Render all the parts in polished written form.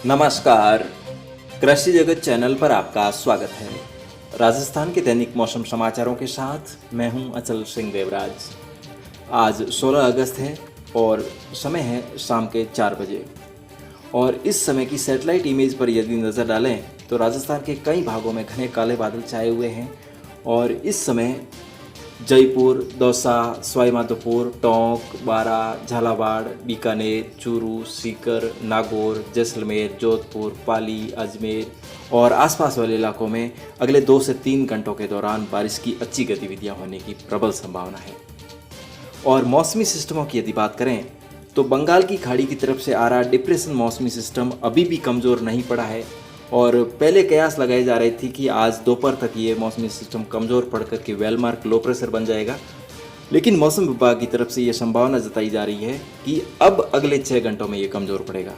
नमस्कार, कृषि जगत चैनल पर आपका स्वागत है। राजस्थान के दैनिक मौसम समाचारों के साथ मैं हूं अचल सिंह देवराज। आज 16 अगस्त है और समय है शाम के 4 बजे। और इस समय की सैटेलाइट इमेज पर यदि नज़र डालें तो राजस्थान के कई भागों में घने काले बादल छाए हुए हैं और इस समय जयपुर, दौसा, सवाई माधोपुर, टोंक, बारा, झालावाड़, बीकानेर, चूरू, सीकर, नागौर, जैसलमेर, जोधपुर, पाली, अजमेर और आसपास वाले इलाकों में अगले 2 से 3 घंटों के दौरान बारिश की अच्छी गतिविधियां होने की प्रबल संभावना है। और मौसमी सिस्टमों की यदि बात करें तो बंगाल की खाड़ी की तरफ से आ रहा डिप्रेशन मौसमी सिस्टम अभी भी कमज़ोर नहीं पड़ा है और पहले कयास लगाए जा रहे थे कि आज दोपहर तक ये मौसमी सिस्टम कमज़ोर पड़ कर के वेलमार्क लो प्रेशर बन जाएगा, लेकिन मौसम विभाग की तरफ से ये संभावना जताई जा रही है कि अब अगले 6 घंटों में ये कमज़ोर पड़ेगा।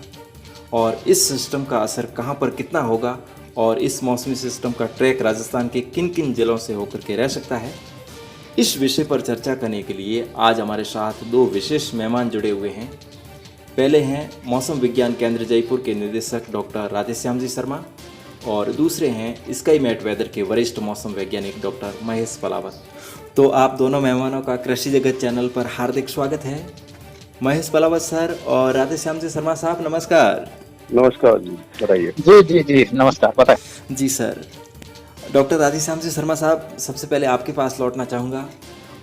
और इस सिस्टम का असर कहाँ पर कितना होगा और इस मौसमी सिस्टम का ट्रैक राजस्थान के किन किन जिलों से होकर के रह सकता है, इस विषय पर चर्चा करने के लिए आज हमारे साथ 2 विशेष मेहमान जुड़े हुए हैं। पहले हैं मौसम विज्ञान केंद्र जयपुर के निदेशक डॉक्टर राधेश्याम जी शर्मा और दूसरे हैं स्काई मैट वेदर के वरिष्ठ मौसम वैज्ञानिक डॉक्टर महेश पलावत। तो आप दोनों मेहमानों का कृषि जगत चैनल पर हार्दिक स्वागत है। महेश पलावत सर और राधेश्याम जी शर्मा साहब, नमस्कार। नमस्कार जी, बताइए। जी नमस्कार, बताइए। जी सर। डॉक्टर राधेश्याम जी शर्मा साहब, सबसे पहले आपके पास लौटना चाहूँगा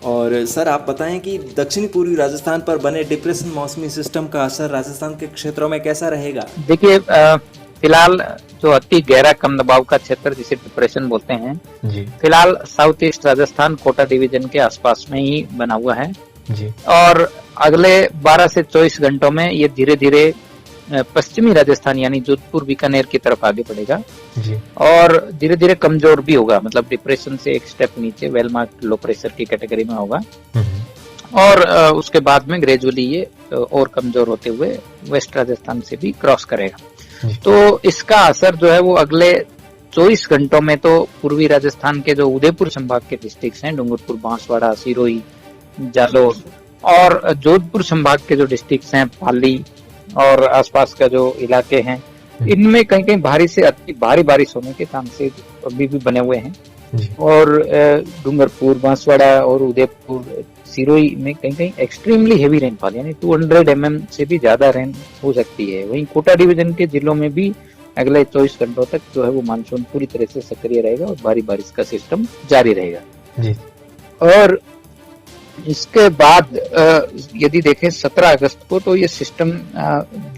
और सर आप बताएं कि दक्षिणी पूर्वी राजस्थान पर बने डिप्रेशन मौसमी सिस्टम का असर राजस्थान के क्षेत्रों में कैसा रहेगा? देखिए, फिलहाल जो अति गहरा कम दबाव का क्षेत्र जिसे डिप्रेशन बोलते हैं जी, फिलहाल south east Rajasthan Kota division के आसपास में ही बना हुआ है जी। और अगले 12 से 24 घंटों में ये धीरे धीरे पश्चिमी राजस्थान यानी जोधपुर, बीकानेर की तरफ आगे बढ़ेगा जी। और धीरे धीरे कमजोर भी होगा, मतलब डिप्रेशन से एक स्टेप नीचे वेलमार्क लो प्रेशर की कैटेगरी में होगा और उसके बाद में ग्रेजुअली ये और कमजोर होते हुए वेस्ट राजस्थान से भी क्रॉस करेगा। तो इसका असर जो है वो अगले 24 घंटों में तो पूर्वी राजस्थान के जो उदयपुर संभाग के डिस्ट्रिक्ट हैं, डूंगरपुर, बांसवाड़ा, सिरोही, जालौर और जोधपुर संभाग के जो डिस्ट्रिक्ट हैं, पाली और आसपास का जो इलाके हैं, इनमें कहीं कहीं भारी से अति भारी बारिश होने के चांसेस अभी भी बने हुए हैं। और डूंगरपुर, बांसवाड़ा और उदयपुर, सिरोही में कहीं कहीं एक्सट्रीमली हेवी रेनफॉल यानी 200 mm से भी ज्यादा रेन हो सकती है। वहीं कोटा डिवीजन के जिलों में भी अगले 24 घंटों तक जो है वो मानसून पूरी तरह से सक्रिय रहेगा और भारी बारिश का सिस्टम जारी रहेगा जी। और इसके बाद यदि देखें 17 अगस्त को तो ये सिस्टम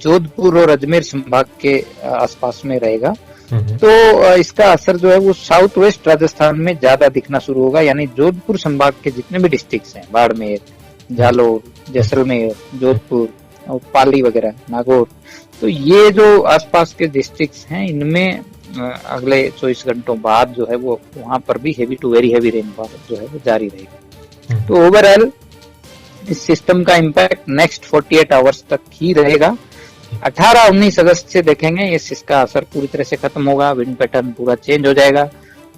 जोधपुर और अजमेर संभाग के आसपास में रहेगा। तो इसका असर जो है वो साउथ वेस्ट राजस्थान में ज्यादा दिखना शुरू होगा, यानी जोधपुर संभाग के जितने भी डिस्ट्रिक्ट्स हैं, बाड़मेर, जालौर, जैसलमेर, जोधपुर और पाली वगैरह, नागौर, तो ये जो आसपास के डिस्ट्रिक्ट्स हैं इनमें अगले 24 घंटों बाद जो है वो वहां पर भी heavy to very heavy rainfall जो है वो जारी रहेगा। तो ओवरऑल इस सिस्टम का इम्पैक्ट नेक्स्ट 48 आवर्स तक ही रहेगा। 18-19 अगस्त से देखेंगे इसका असर पूरी तरह से खत्म होगा, विंड पैटर्न पूरा चेंज हो जाएगा।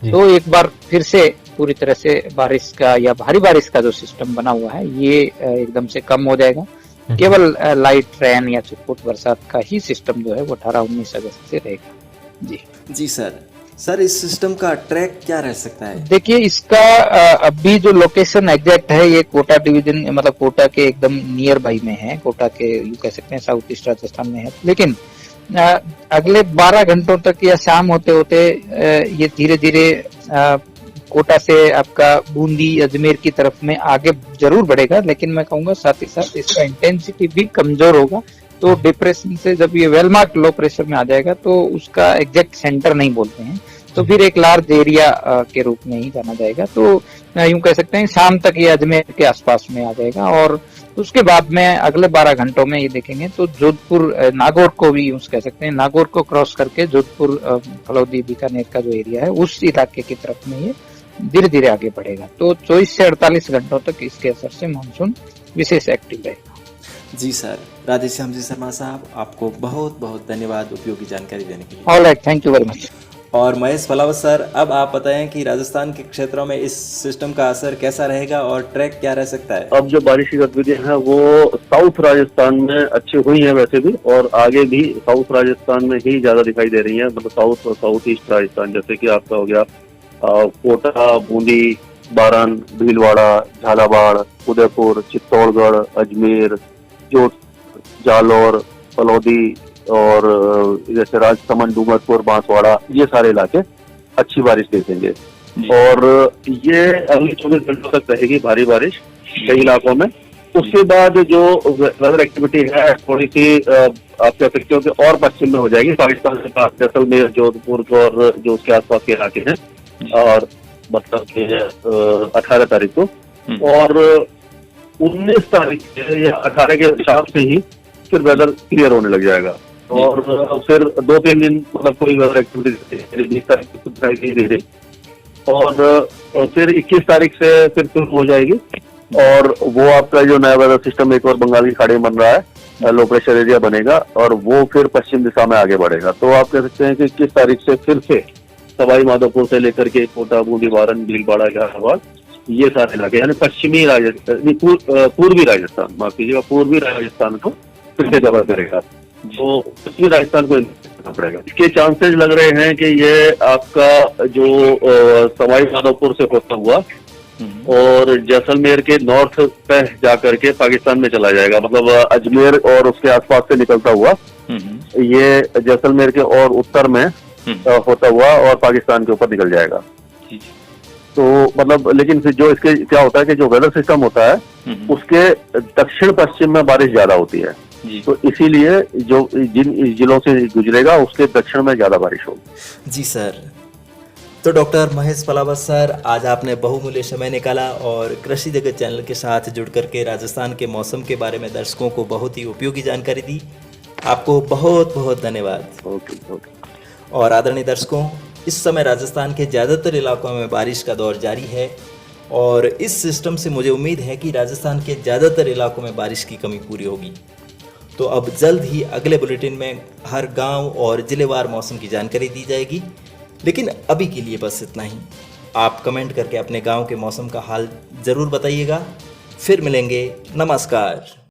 तो एक बार फिर से पूरी तरह से बारिश का या भारी बारिश का जो सिस्टम बना हुआ है ये एकदम से कम हो जाएगा। केवल लाइट रेन या छुटपुट बरसात का ही सिस्टम जो है वो 18-19 अगस्त से रहेगा जी सर इस सिस्टम का ट्रैक क्या रह सकता है? देखिए, इसका अभी जो लोकेशन एग्जैक्ट है ये कोटा डिवीजन, मतलब कोटा के एकदम नियर बाई में है, कोटा के यू कह सकते हैं साउथ ईस्ट राजस्थान में है। लेकिन अगले 12 घंटों तक या शाम होते होते ये धीरे धीरे कोटा से आपका बूंदी, अजमेर की तरफ में आगे जरूर बढ़ेगा, लेकिन मैं कहूंगा साथ ही साथ इसका इंटेंसिटी भी कमजोर होगा। तो डिप्रेशन से जब ये वेलमार्क लो प्रेशर में आ जाएगा तो उसका एग्जैक्ट सेंटर नहीं बोलते हैं, तो फिर एक लार्ज एरिया के रूप में ही जाना जाएगा। तो यूं कह सकते हैं शाम तक ये अजमेर के आसपास में आ जाएगा और उसके बाद में अगले 12 घंटों में ये देखेंगे तो जोधपुर, नागौर को भी यूं कह सकते हैं, नागौर को क्रॉस करके जोधपुर, फलौदी, बीकानेर का जो एरिया है उस इलाके की तरफ में ये धीरे धीरे आगे बढ़ेगा। तो 24 से 48 घंटों तक इसके असर से मानसून विशेष एक्टिव रहेगा जी। सर राधेश्याम जी शर्मा साहब, आपको बहुत बहुत धन्यवाद उपयोगी जानकारी देने के लिए। All right, thank you very much. और महेश फलावत सर, अब आप बताएं कि राजस्थान के क्षेत्रों में इस सिस्टम का असर कैसा रहेगा और ट्रैक क्या रह सकता है? अब जो बारिश की गतिविधियां हैं वो साउथ राजस्थान में अच्छी हुई हैं वैसे भी, और आगे भी साउथ राजस्थान में ही ज्यादा दिखाई दे रही है। मतलब साउथ और साउथ ईस्ट राजस्थान, जैसे कि आपका हो गया कोटा, बूंदी, बारान, भीलवाड़ा, झालावाड़, उदयपुर, चित्तौड़गढ़, अजमेर, जोध, जालौर, फलौदी और जैसे राजसमंद, डूंगरपुर, बांसवाड़ा, ये सारे इलाके अच्छी बारिश देखेंगे। और ये अगले 24 घंटों तक रहेगी भारी बारिश कई इलाकों में। उसके बाद जो वेदर एक्टिविटी है थोड़ी सी आप कह सकते हो कि और पश्चिम में हो जाएगी, पाकिस्तान के पास जैसलमेर, जोधपुर और जो उसके आसपास के इलाके हैं, और मतलब कि 18 तारीख को, और 19 तारीख से या 18 के शाम से ही फिर वेदर क्लियर होने लग जाएगा। और फिर 2-3 दिन मतलब कोई वेदर एक्टिविटी 20 तारीख को दिखाई नहीं दे रही, और फिर 21 तारीख से फिर शुरू हो जाएगी। और वो आपका जो नया वेदर सिस्टम एक और बंगाल की खाड़ी में बन रहा है, लो प्रेशर एरिया बनेगा, और वो फिर पश्चिम दिशा में आगे बढ़ेगा। तो आप कह सकते हैं कि 21 तारीख से फिर से सवाई माधोपुर से लेकर के कोटा, बूंदी, बारन, भीलवाड़ा, इलाहाबाद, ये सारे इलाके यानी पश्चिमी राजस्थान, पूर्वी राजस्थान, माफ कीजिएगा, पूर्वी राजस्थान को फिर से कवर करेगा। तो पश्चिमी राजस्थान को करना पड़ेगा। इसके चांसेस लग रहे हैं कि ये आपका जो सवाई माधोपुर से होता हुआ और जैसलमेर के नॉर्थ पे जाकर के पाकिस्तान में चला जाएगा। मतलब अजमेर और उसके आसपास से निकलता हुआ ये जैसलमेर के और उत्तर में होता हुआ और पाकिस्तान के ऊपर निकल जाएगा। तो मतलब लेकिन फिर जो इसके क्या होता है कि जो वेदर सिस्टम होता है उसके दक्षिण पश्चिम में बारिश ज्यादा होती है, तो इसीलिए जो जिन जिलों से गुजरेगा उसके दक्षिण में ज्यादा बारिश होगी। जी सर। तो डॉक्टर महेश फलावत सर, आज आपने बहुमूल्य समय निकाला और कृषि जगत चैनल के साथ जुड़ करके राजस्थान के मौसम के बारे में दर्शकों को बहुत ही उपयोगी जानकारी दी। आपको बहुत बहुत धन्यवाद। ओके। और आदरणीय दर्शकों, इस समय राजस्थान के ज़्यादातर इलाकों में बारिश का दौर जारी है और इस सिस्टम से मुझे उम्मीद है कि राजस्थान के ज़्यादातर इलाकों में बारिश की कमी पूरी होगी। तो अब जल्द ही अगले बुलेटिन में हर गांव और जिलेवार मौसम की जानकारी दी जाएगी, लेकिन अभी के लिए बस इतना ही। आप कमेंट करके अपने गांव के मौसम का हाल ज़रूर बताइएगा। फिर मिलेंगे, नमस्कार।